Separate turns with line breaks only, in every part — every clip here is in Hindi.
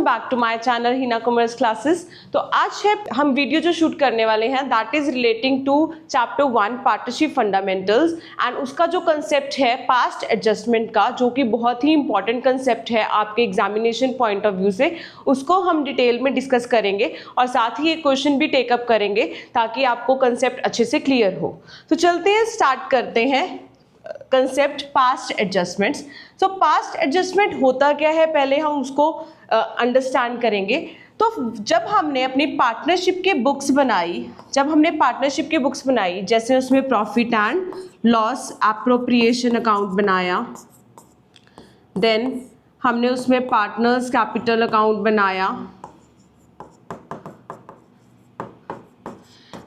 Back to my channel Heena commerce classes. तो आज है हम वीडियो जो शूट करने वाले हैं that is relating to chapter 1 partnership fundamentals and उसका जो कंसेप्ट है पास्ट एडजस्टमेंट का, जो कि बहुत ही इंपॉर्टेंट कंसेप्ट है आपके एग्जामिनेशन पॉइंट ऑफ व्यू से, उसको हम डिटेल में डिस्कस करेंगे और साथ ही एक क्वेश्चन भी टेकअप करेंगे ताकि आपको कंसेप्ट अच्छे से क्लियर हो। तो चलते हैं, स्टार्ट करते हैं कंसेप्ट पास्ट एडजस्टमेंट्स। सो पास्ट एडजस्टमेंट होता क्या है, पहले हम उसको अंडरस्टैंड करेंगे। तो जब हमने अपनी पार्टनरशिप के बुक्स बनाई, जैसे उसमें profit and loss appropriation account बनाया, देन हमने उसमें पार्टनर्स कैपिटल अकाउंट बनाया।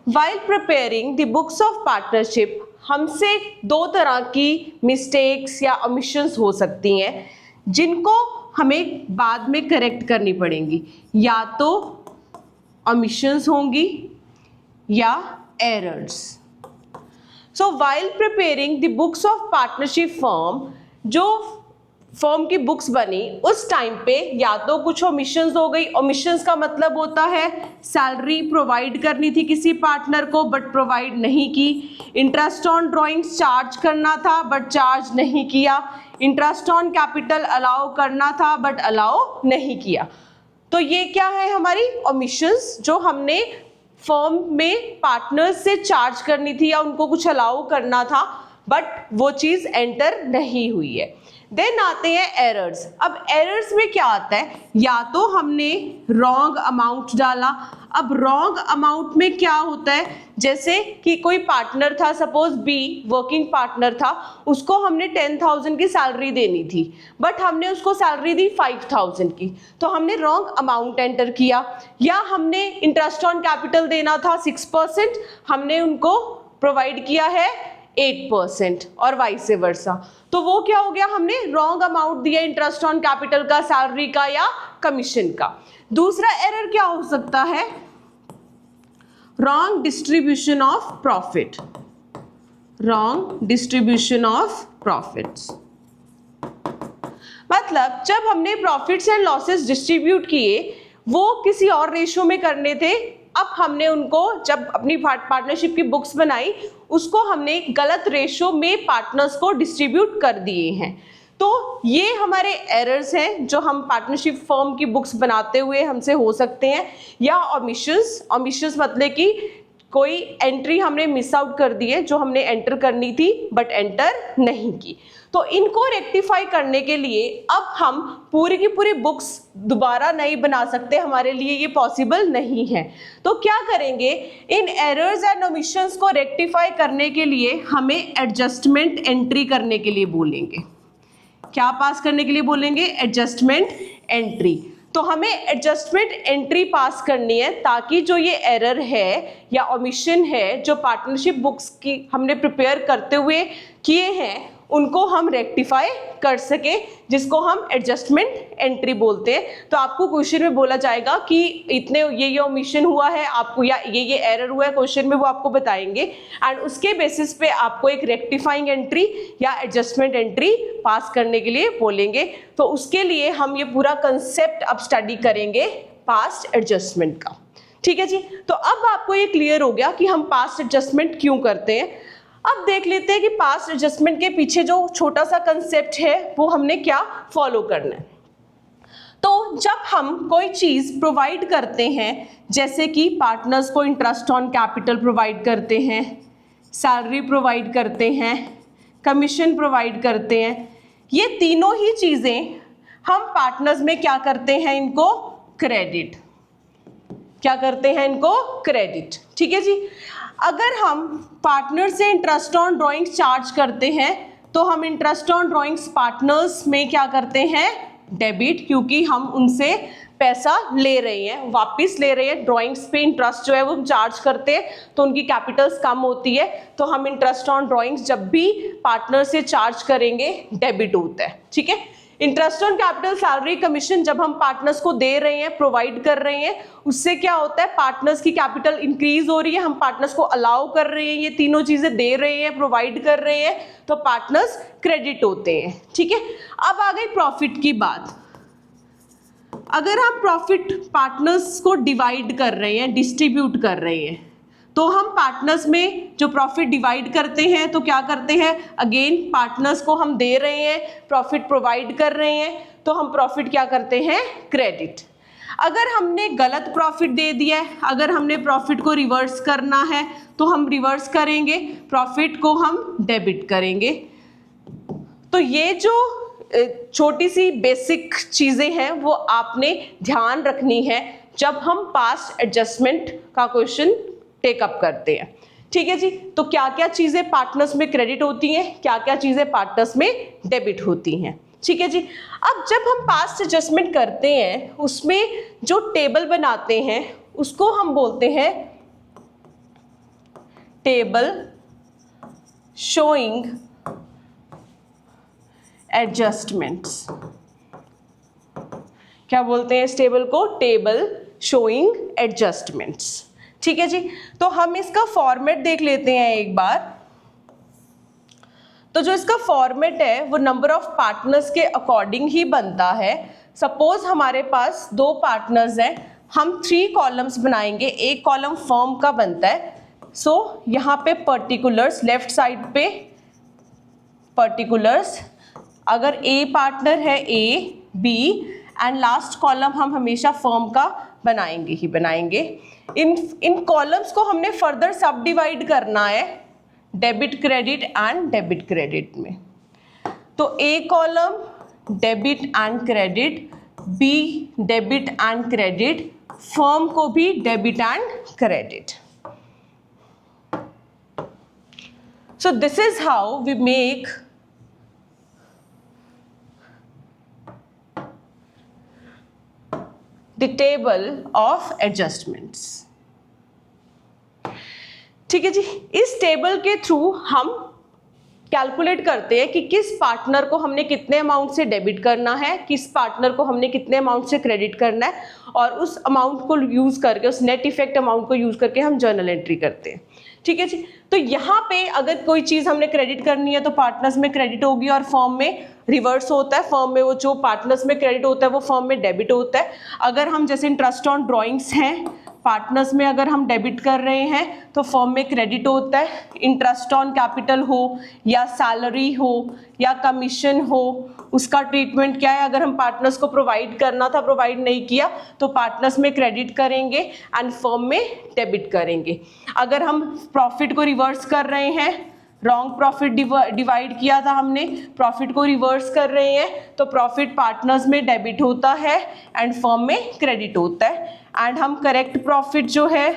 While preparing the books of partnership, हमसे दो तरह की मिस्टेक्स या omissions हो सकती हैं जिनको हमें बाद में करेक्ट करनी पड़ेंगी। या तो omissions होंगी या errors। So while preparing the books of partnership firm, जो फर्म की बुक्स बनी उस टाइम पे या तो कुछ ओमिशंस हो गई। ओमिशंस का मतलब होता है सैलरी प्रोवाइड करनी थी किसी पार्टनर को बट प्रोवाइड नहीं की, इंटरेस्ट ऑन ड्राइंग्स चार्ज करना था बट चार्ज नहीं किया, इंटरेस्ट ऑन कैपिटल अलाउ करना था बट अलाउ नहीं किया। तो ये क्या है, हमारी ओमिशंस जो हमने फर्म में पार्टनर्स से चार्ज करनी थी या उनको कुछ अलाउ करना था बट वो चीज़ एंटर नहीं हुई है। देन आते हैं एरर्स। अब एरर्स में क्या आता है, या तो हमने रॉन्ग अमाउंट डाला। अब रॉन्ग अमाउंट में क्या होता है, जैसे कि कोई पार्टनर था, सपोज बी वर्किंग पार्टनर था, उसको हमने 10,000 की सैलरी देनी थी बट हमने उसको सैलरी दी 5,000 की, तो हमने रॉन्ग अमाउंट एंटर किया। या हमने इंटरेस्ट ऑन कैपिटल देना था 6%, हमने उनको प्रोवाइड किया है 8% और वाइस वर्सा। तो वो क्या हो गया, हमने रॉन्ग अमाउंट दिया इंटरेस्ट ऑन कैपिटल का, सैलरी का या कमीशन का। दूसरा एरर क्या हो सकता है, wrong distribution of profit. Wrong distribution of profits मतलब जब हमने प्रॉफिट्स एंड लॉसेस डिस्ट्रीब्यूट किए वो किसी और रेशियो में करने थे। अब हमने उनको जब अपनी पार्टनरशिप की बुक्स बनाई उसको हमने गलत रेशियो में पार्टनर्स को डिस्ट्रीब्यूट कर दिए हैं। तो ये हमारे एरर्स हैं जो हम पार्टनरशिप फर्म की बुक्स बनाते हुए हमसे हो सकते हैं। या ओमिशंस मतलब कि कोई एंट्री हमने मिस आउट कर दी है जो हमने एंटर करनी थी बट एंटर नहीं की। तो इनको रेक्टिफाई करने के लिए अब हम पूरी की पूरी बुक्स दोबारा नहीं बना सकते, हमारे लिए ये पॉसिबल नहीं है। तो क्या करेंगे, इन एरर्स एंड ओमिशंस को रेक्टिफाई करने के लिए हमें एडजस्टमेंट एंट्री करने के लिए बोलेंगे। क्या पास करने के लिए बोलेंगे, एडजस्टमेंट एंट्री। तो हमें एडजस्टमेंट एंट्री पास करनी है ताकि जो ये एरर है या ओमिशन है जो पार्टनरशिप बुक्स की हमने प्रिपेयर करते हुए किए हैं उनको हम रेक्टिफाई कर सके, जिसको हम एडजस्टमेंट एंट्री बोलते हैं। तो आपको क्वेश्चन में बोला जाएगा कि इतने ये ओमिशन हुआ है आपको या ये एरर हुआ है, क्वेश्चन में वो आपको बताएंगे एंड उसके बेसिस पे आपको एक रेक्टिफाइंग एंट्री या एडजस्टमेंट एंट्री पास करने के लिए बोलेंगे। तो उसके लिए हम ये पूरा कंसेप्ट अब स्टडी करेंगे पास्ट एडजस्टमेंट का। ठीक है जी, तो अब आपको ये क्लियर हो गया कि हम पास्ट एडजस्टमेंट क्यों करते हैं। अब देख लेते हैं कि पास्ट एडजस्टमेंट के पीछे जो छोटा सा कंसेप्ट है वो हमने क्या फॉलो करना है। तो जब हम कोई चीज़ प्रोवाइड करते हैं, जैसे कि पार्टनर्स को इंटरेस्ट ऑन कैपिटल प्रोवाइड करते हैं, सैलरी प्रोवाइड करते हैं, कमीशन प्रोवाइड करते हैं, ये तीनों ही चीज़ें हम पार्टनर्स में क्या करते हैं, इनको क्रेडिट। क्या करते हैं, इनको क्रेडिट। ठीक है जी, अगर हम पार्टनर से इंटरेस्ट ऑन ड्राइंग्स चार्ज करते हैं तो हम इंटरेस्ट ऑन ड्राइंग्स पार्टनर्स में क्या करते हैं, डेबिट, क्योंकि हम उनसे पैसा ले रहे हैं, वापस ले रहे हैं। ड्राइंग्स पे इंटरेस्ट जो है वो चार्ज करते हैं तो उनकी कैपिटल्स कम होती है, तो हम इंटरेस्ट ऑन ड्राइंग्स जब भी पार्टनर से चार्ज करेंगे डेबिट होता है। ठीक है, interest on capital, salary, commission जब हम पार्टनर्स को दे रहे हैं, प्रोवाइड कर रहे हैं, उससे क्या होता है, पार्टनर्स की कैपिटल इंक्रीज हो रही है, हम पार्टनर्स को अलाउ कर रहे हैं, ये तीनों चीजें दे रहे हैं, प्रोवाइड कर रहे हैं, तो पार्टनर्स क्रेडिट होते हैं। ठीक है, अब आ गई प्रॉफिट की बात। अगर हम प्रॉफिट पार्टनर्स को डिवाइड कर रहे हैं, डिस्ट्रीब्यूट कर रहे हैं, तो हम पार्टनर्स में जो प्रॉफिट डिवाइड करते हैं तो क्या करते हैं, अगेन पार्टनर्स को हम दे रहे हैं, प्रॉफिट प्रोवाइड कर रहे हैं, तो हम प्रॉफिट क्या करते हैं, क्रेडिट। अगर हमने गलत प्रॉफिट दे दिया है, अगर हमने प्रॉफिट को रिवर्स करना है तो हम रिवर्स करेंगे, प्रॉफिट को हम डेबिट करेंगे। तो ये जो छोटी सी बेसिक चीज़ें हैं वो आपने ध्यान रखनी है जब हम पास्ट एडजस्टमेंट का क्वेश्चन टेकअप करते हैं। ठीक है जी, तो क्या क्या चीज़ें पार्टनर्स में क्रेडिट होती हैं, क्या क्या चीज़ें पार्टनर्स में डेबिट होती हैं। ठीक है जी, अब जब हम पास्ट एडजस्टमेंट करते हैं उसमें जो टेबल बनाते हैं उसको हम बोलते हैं टेबल शोइंग एडजस्टमेंट्स। क्या बोलते हैं इस टेबल को, टेबल शोइंग एडजस्टमेंट्स। ठीक है जी, तो हम इसका फॉर्मेट देख लेते हैं एक बार। तो जो इसका फॉर्मेट है वो नंबर ऑफ पार्टनर्स के अकॉर्डिंग ही बनता है। सपोज हमारे पास 2 पार्टनर्स हैं, हम 3 कॉलम्स बनाएंगे, एक कॉलम फर्म का बनता है। सो यहाँ पे पर्टिकुलर्स, लेफ्ट साइड पे पर्टिकुलर्स, अगर ए पार्टनर है ए, बी, एंड लास्ट कॉलम हम हमेशा फर्म का बनाएंगे ही बनाएंगे। इन कॉलम्स को हमने फर्दर सब डिवाइड करना है debit credit and debit credit में। तो A column debit and credit, B debit and credit, firm को भी debit and credit. So this is how we make the table of adjustments. ठीक है जी, इस टेबल के थ्रू हम कैलकुलेट करते हैं कि किस पार्टनर को हमने कितने अमाउंट से डेबिट करना है, किस पार्टनर को हमने कितने अमाउंट से क्रेडिट करना है, और उस अमाउंट को यूज करके, उस नेट इफेक्ट अमाउंट को यूज करके हम जर्नल एंट्री करते हैं। ठीक है जी, तो यहाँ पे अगर कोई चीज़ हमने क्रेडिट करनी है तो पार्टनर्स में क्रेडिट होगी और फर्म में रिवर्स होता है। फर्म में वो जो पार्टनर्स में क्रेडिट होता है वो फर्म में डेबिट होता है। अगर हम जैसे इंटरेस्ट ऑन ड्राइंग्स हैं, पार्टनर्स में अगर हम डेबिट कर रहे हैं तो फर्म में क्रेडिट होता है। इंटरेस्ट ऑन कैपिटल हो या सैलरी हो या कमीशन हो, उसका ट्रीटमेंट क्या है, अगर हम पार्टनर्स को प्रोवाइड करना था, प्रोवाइड नहीं किया, तो पार्टनर्स में क्रेडिट करेंगे एंड फर्म में डेबिट करेंगे। अगर हम प्रॉफिट को रिवर्स कर रहे हैं, रॉन्ग प्रॉफिट डिवाइड किया था हमने, प्रॉफिट को रिवर्स कर रहे हैं, तो प्रॉफिट पार्टनर्स में डेबिट होता है एंड फर्म में क्रेडिट होता है। एंड हम करेक्ट प्रॉफिट जो है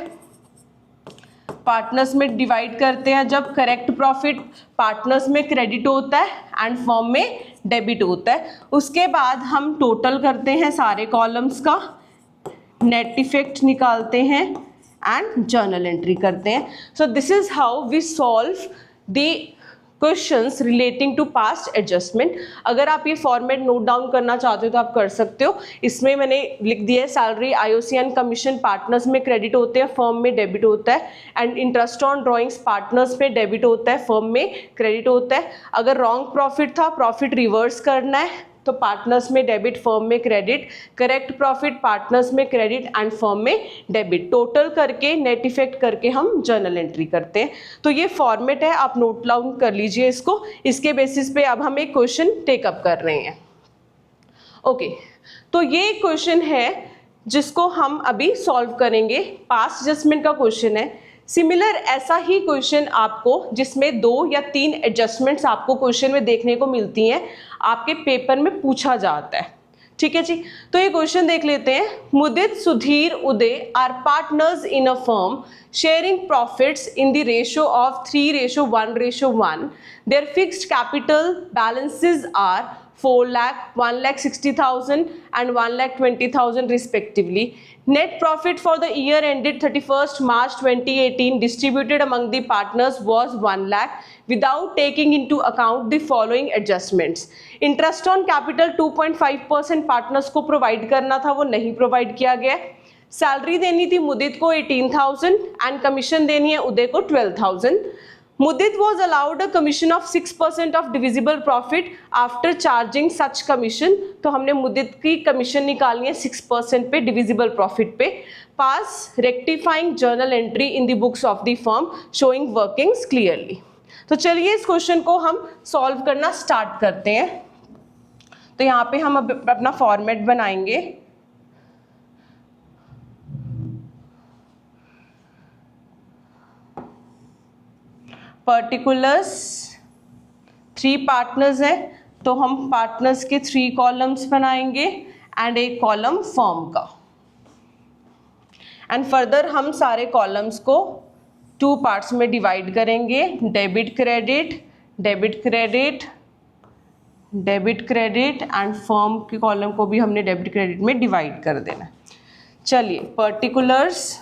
पार्टनर्स में डिवाइड करते हैं, जब करेक्ट प्रॉफिट पार्टनर्स में क्रेडिट होता है एंड फर्म में डेबिट होता है। उसके बाद हम टोटल करते हैं सारे कॉलम्स का, नेट इफेक्ट निकालते हैं एंड जर्नल एंट्री करते हैं। So this is how we solve the questions relating to past adjustment. अगर आप ये फॉर्मेट नोट डाउन करना चाहते हो तो आप कर सकते हो। इसमें मैंने लिख दिया है salary, IOC and commission partners में क्रेडिट होते हैं, फर्म में डेबिट होता है, and interest on drawings partners में डेबिट होता है, फर्म में क्रेडिट होता है। अगर रॉन्ग प्रॉफिट था, प्रॉफिट रिवर्स करना है, तो पार्टनर्स में डेबिट, फर्म में क्रेडिट। करेक्ट प्रॉफिट पार्टनर्स में क्रेडिट एंड फर्म में डेबिट। टोटल करके नेट इफेक्ट करके हम जर्नल एंट्री करते हैं। तो ये फॉर्मेट है, आप नोट डाउन कर लीजिए इसको। इसके बेसिस पे अब हम एक क्वेश्चन टेकअप कर रहे हैं। ओके, तो ये क्वेश्चन है जिसको हम अभी सॉल्व करेंगे। पास्ट एडजस्टमेंट का क्वेश्चन है। सिमिलर ऐसा ही क्वेश्चन आपको, जिसमें 2 या 3 एडजस्टमेंट्स आपको क्वेश्चन में देखने को मिलती हैं, आपके पेपर में पूछा जाता है। ठीक है जी, तो ये क्वेश्चन देख लेते हैं। Mudit, Sudhir, Uday are partners in a firm sharing profits in the ratio of 3:1:1. Their fixed capital balances are 4 lakh, 1,60,000 and 1,20,000 respectively. Net profit for the year ended 31st March 2018 distributed among the partners was 1 lakh without taking into account the following adjustments. Interest on capital 2.5% partners को provide करना था, वो नहीं provide किया गया। सैलरी देनी थी मुदित को 18,000 एंड कमीशन देनी है उदय को 12,000। Mudit was allowed a commission of 6% of divisible profit after charging such commission. तो हमने मुदित की कमीशन निकालनी है 6% पे डिविजिबल प्रॉफिट पे. Pass rectifying journal entry in the books of the firm showing workings clearly. तो चलिए इस क्वेश्चन को हम सॉल्व करना स्टार्ट करते हैं. तो यहाँ पे हम अब अपना फॉर्मेट बनाएंगे. पर्टिकुलर्स 3 पार्टनर्स हैं, तो हम पार्टनर्स के 3 कॉलम्स बनाएंगे एंड एक कॉलम फर्म का. एंड फर्दर हम सारे कॉलम्स को 2 पार्ट्स में डिवाइड करेंगे. Debit credit, debit credit, debit credit and firm के कॉलम को भी हमने डेबिट क्रेडिट में डिवाइड कर देना. चलिए पर्टिकुलर्स.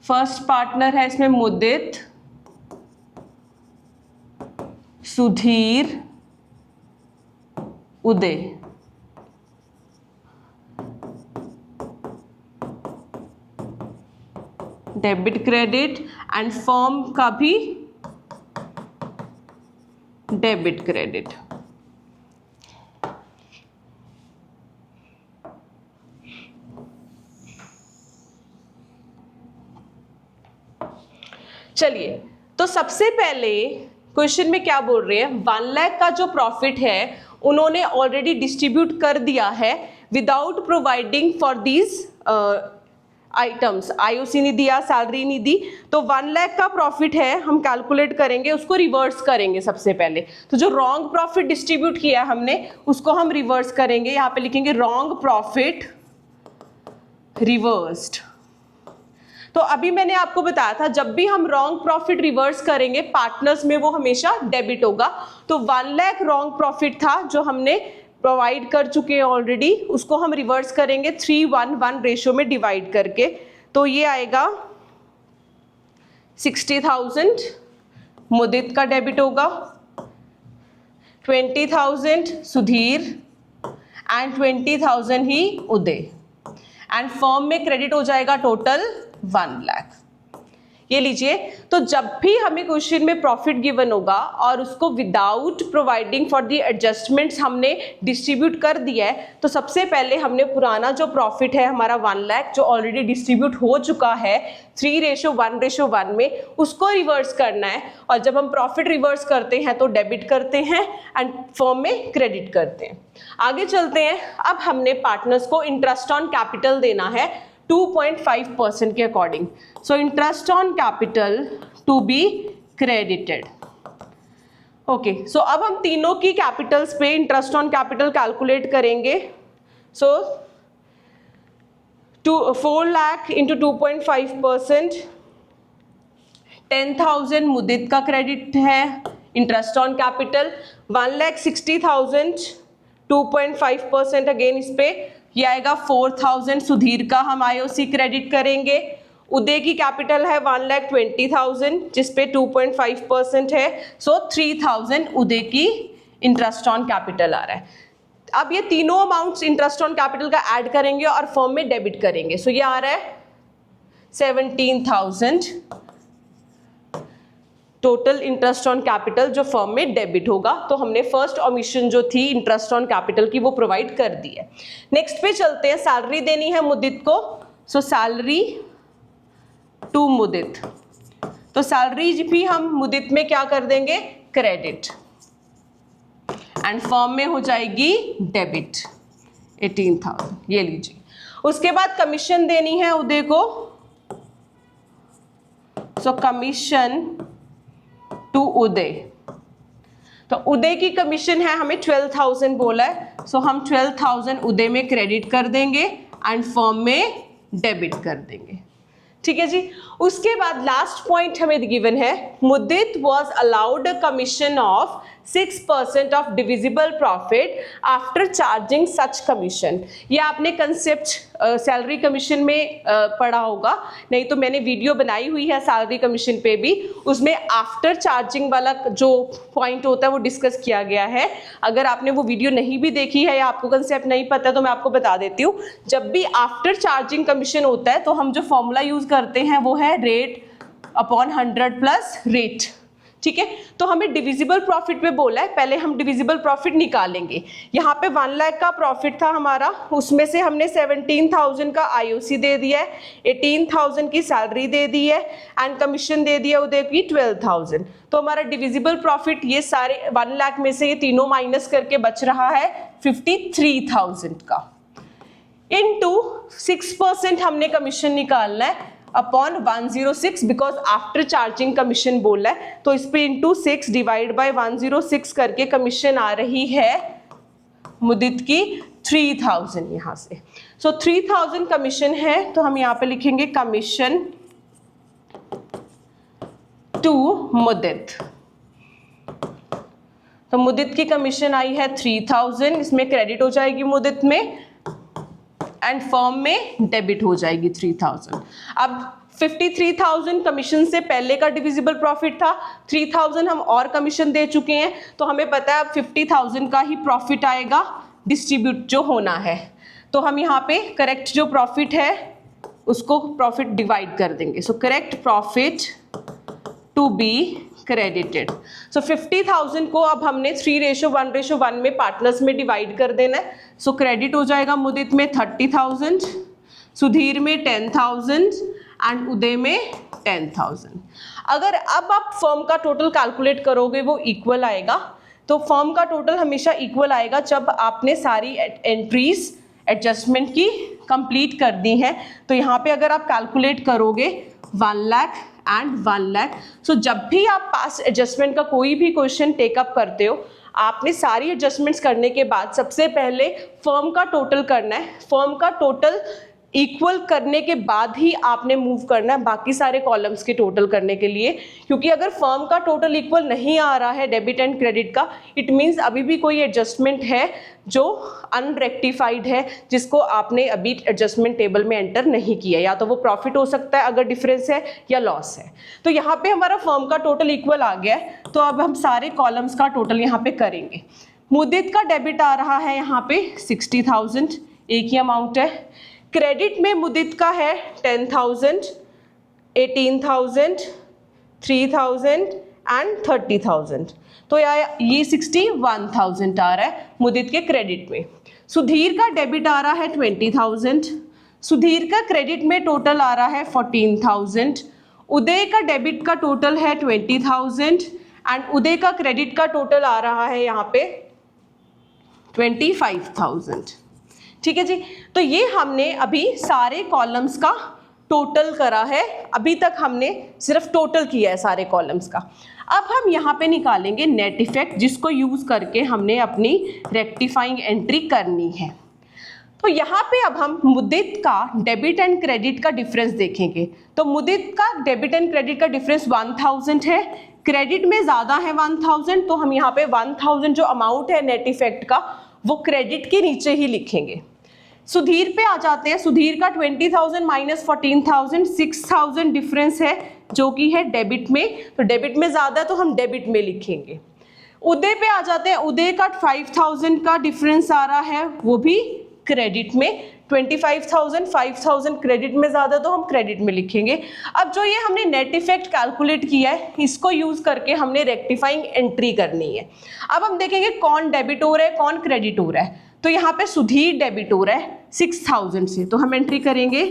फर्स्ट पार्टनर है इसमें मुदित, सुधीर, उदय. डेबिट क्रेडिट एंड फर्म का भी डेबिट क्रेडिट. चलिए तो सबसे पहले क्वेश्चन में क्या बोल रहे हैं, 1 लाख का जो प्रॉफिट है उन्होंने ऑलरेडी डिस्ट्रीब्यूट कर दिया है without providing for these items. IOC नहीं दिया, सैलरी नहीं दी. तो 1 लाख का प्रॉफिट है, हम कैलकुलेट करेंगे, उसको रिवर्स करेंगे सबसे पहले. तो जो रॉन्ग प्रॉफिट डिस्ट्रीब्यूट किया हमने उसको हम रिवर्स करेंगे. यहाँ पे लिखेंगे रॉन्ग प्रॉफिट रिवर्स्ड. तो अभी मैंने आपको बताया था जब भी हम रॉन्ग प्रॉफिट रिवर्स करेंगे पार्टनर्स में वो हमेशा डेबिट होगा. तो 1 लाख रॉन्ग प्रॉफिट था जो हमने प्रोवाइड कर चुके हैं ऑलरेडी, उसको हम रिवर्स करेंगे 3:1 रेशो में डिवाइड करके. तो ये आएगा 60,000 मुदित का डेबिट होगा, 20,000 Sudhir and 20,000 he Uday. And firm में क्रेडिट हो जाएगा टोटल 1 लाख. ये लीजिए. तो जब भी हमें क्वेश्चन में प्रॉफिट गिवन होगा और उसको without providing for the adjustments हमने डिस्ट्रीब्यूट कर दिया है, तो सबसे पहले हमने पुराना जो प्रॉफिट है हमारा 1 लाख जो ऑलरेडी डिस्ट्रीब्यूट हो चुका है 3:1:1 में, उसको रिवर्स करना है. और जब हम प्रॉफिट रिवर्स करते हैं तो डेबिट करते हैं एंड फर्म में क्रेडिट करते हैं. आगे चलते हैं. अब हमने पार्टनर्स को इंटरेस्ट ऑन कैपिटल देना है 2.5% के according. So interest on capital to be credited. Okay, so अब हम तीनों की कैपिटल्स पे इंटरेस्ट ऑन कैपिटल कैलकुलेट करेंगे. सो 4 लाख इंटू 2.5%, 10,000 मुदित का क्रेडिट है इंटरेस्ट ऑन कैपिटल, 1,60,000 2.5% अगेन इस पे ये आएगा 4,000 सुधीर का हम आईओसी क्रेडिट करेंगे. उदय की कैपिटल है 1,20,000 जिस पे 2.5% है. सो 3,000 उदय की इंटरेस्ट ऑन कैपिटल आ रहा है. अब ये तीनों अमाउंट्स इंटरेस्ट ऑन कैपिटल का ऐड करेंगे और फर्म में डेबिट करेंगे. सो ये आ रहा है 17,000 टोटल इंटरेस्ट ऑन कैपिटल जो फर्म में डेबिट होगा. तो हमने फर्स्ट ओमिशन जो थी इंटरेस्ट ऑन कैपिटल की वो प्रोवाइड कर दी है. नेक्स्ट पे चलते हैं. सैलरी देनी है मुदित को. सो सैलरी टू मुदित. तो सैलरी भी हम मुदित में क्या कर देंगे, क्रेडिट, एंड फर्म में हो जाएगी डेबिट 18,000. ये लीजिए. उसके बाद कमीशन देनी है उदय को. सो कमीशन टू उदय. तो उदय की कमीशन है हमें 12,000 बोला है. सो हम 12,000 उदय में क्रेडिट कर देंगे एंड फर्म में डेबिट कर देंगे. ठीक है जी. उसके बाद लास्ट पॉइंट हमें गिवन है Mudit was allowed a commission of 6% of divisible profit after charging such commission. ये आपने कंसेप्ट सैलरी कमीशन में पढ़ा होगा, नहीं तो मैंने वीडियो बनाई हुई है सैलरी कमीशन पे भी, उसमें आफ्टर चार्जिंग वाला जो पॉइंट होता है वो डिस्कस किया गया है। अगर आपने वो वीडियो नहीं भी देखी है या आपको कंसेप्ट नहीं पता तो मैं आपको बता देती हूँ। जब भी आफ्टर चार्जिंग कमीशन होता है तो हम जो फॉर्मूला यूज करते हैं वो है रेट अपॉन 100 प्लस रेट, ठीक है। तो हमें डिविजिबल प्रॉफिट पे बोला है, पहले हम डिविजिबल प्रॉफिट निकालेंगे। यहाँ पे 1 लाख का प्रॉफिट था हमारा, उसमें से हमने 17,000 का आईओसी दे दिया है, 18,000 की सैलरी दे दी है एंड कमीशन दे दिया उदय की 12,000। तो हमारा डिविजिबल प्रॉफिट ये सारे 1 लाख में से ये तीनों माइनस करके बच रहा है 53,000 का। इनटू 6% हमने कमीशन निकालना है upon 106, because after charging commission बोला है, तो इस पे इंटू 6 डिवाइड बाय 106 करके कमीशन आ रही है मुदित की 3,000 यहाँ से। सो 3,000 कमीशन है, तो हम यहाँ पे लिखेंगे कमीशन टू मुदित। तो मुदित की कमीशन आई है 3,000, इसमें क्रेडिट हो जाएगी मुदित में एंड फर्म में डेबिट हो जाएगी 3,000। अब 53,000 कमीशन से पहले का डिविजिबल प्रॉफिट था, 3,000 हम और कमीशन दे चुके हैं, तो हमें पता है अब 50,000 का ही प्रॉफिट आएगा डिस्ट्रीब्यूट जो होना है। तो हम यहाँ पे करेक्ट जो प्रॉफिट है उसको प्रॉफिट डिवाइड कर देंगे। So correct profit to be credited. So 50,000 को अब हमने 3:1:1 में पार्टनर्स में डिवाइड कर देना है। सो क्रेडिट हो जाएगा मुदित में 30,000, सुधीर में 10,000 एंड उदय में 10,000। अगर अब आप फर्म का टोटल कैलकुलेट करोगे वो इक्वल आएगा। तो फर्म का टोटल हमेशा इक्वल आएगा जब आपने सारी एंट्रीज एडजस्टमेंट की कंप्लीट कर दी हैं। तो यहाँ पे अगर आप कैलकुलेट करोगे 1 लाख एंड 1 लाख, सो जब भी आप पास एडजस्टमेंट का कोई भी क्वेश्चन टेकअप करते हो, आपने सारी एडजस्टमेंट्स करने के बाद सबसे पहले फर्म का टोटल करना है। फर्म का टोटल इक्वल करने के बाद ही आपने मूव करना है बाकी सारे कॉलम्स के टोटल करने के लिए, क्योंकि अगर फर्म का टोटल इक्वल नहीं आ रहा है डेबिट एंड क्रेडिट का, इट मीन्स अभी भी कोई एडजस्टमेंट है जो अनरेक्टिफाइड है, जिसको आपने अभी एडजस्टमेंट टेबल में एंटर नहीं किया, या तो वो प्रॉफिट हो सकता है अगर डिफरेंस है या लॉस है। तो यहाँ पे हमारा फर्म का टोटल इक्वल आ गया है, तो अब हम सारे कॉलम्स का टोटल यहाँ पे करेंगे। मुदित का डेबिट आ रहा है यहाँ पे 60,000, एक ही अमाउंट है। क्रेडिट में मुदित का है 10,000, 18,000, 3,000 एंड 30,000। तो ये 61,000 आ रहा है मुदित के क्रेडिट में। सुधीर का डेबिट आ रहा है 20,000, सुधीर का क्रेडिट में टोटल आ रहा है 14,000, उदय का डेबिट का टोटल है 20,000 एंड उदय का क्रेडिट का टोटल आ रहा है यहाँ पे 25,000। ठीक है जी। तो ये हमने अभी सारे कॉलम्स का टोटल करा है, अभी तक हमने सिर्फ टोटल किया है सारे कॉलम्स का। अब हम यहाँ पे निकालेंगे नेट इफेक्ट, जिसको यूज करके हमने अपनी रेक्टिफाइंग एंट्री करनी है। तो यहाँ पे अब हम मुदित का डेबिट एंड क्रेडिट का डिफरेंस देखेंगे। तो मुदित का डेबिट एंड क्रेडिट का डिफरेंस 1,000 है, क्रेडिट में ज़्यादा है 1,000, तो हम यहाँ पे 1,000 जो अमाउंट है नेट इफेक्ट का वो क्रेडिट के नीचे ही लिखेंगे। सुधीर पे आ जाते हैं। सुधीर का 20,000 माइनस 14,000, 6,000 डिफरेंस है जो कि है डेबिट में, तो डेबिट में ज़्यादा है तो हम डेबिट में लिखेंगे। उदय पे आ जाते हैं। उदय का 5,000 का डिफरेंस आ रहा है, वो भी क्रेडिट में। 25,000, 5,000 क्रेडिट में ज़्यादा तो हम क्रेडिट में लिखेंगे। अब जो ये हमने नेट इफेक्ट कैलकुलेट किया है, इसको यूज़ करके हमने रेक्टिफाइंग एंट्री करनी है। अब हम देखेंगे कौन डेबिट हो रहा है कौन क्रेडिट हो रहा है। तो यहाँ पे सुधीर डेबिट हो रहा है 6,000 से, तो हम एंट्री करेंगे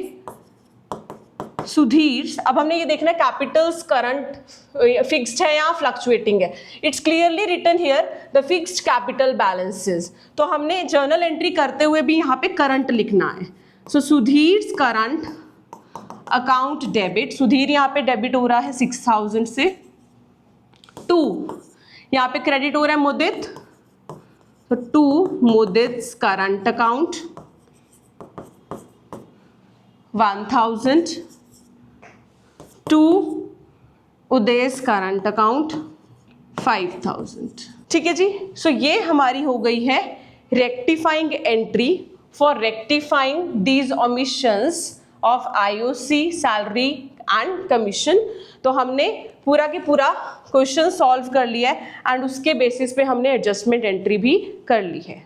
सुधीर। अब हमने ये देखना है कैपिटल्स करंट फिक्स्ड है या फ्लक्चुएटिंग है। It's clearly written here the fixed capital balances, तो हमने जर्नल एंट्री करते हुए भी यहाँ पे करंट लिखना है। So Sudhir current account debit, Sudhir यहाँ पे डेबिट हो रहा है 6,000 से। 2 यहाँ पे क्रेडिट हो रहा है मुदित, तो 2 मुदित्स करंट अकाउंट 1,000, 2 उदय's करंट अकाउंट 5,000। ठीक है जी, सो ये हमारी हो गई है rectifying entry for rectifying these omissions of IOC, salary and commission. तो हमने पूरा के पूरा क्वेश्चन सॉल्व कर लिया है एंड उसके बेसिस पे हमने एडजस्टमेंट एंट्री भी कर ली है।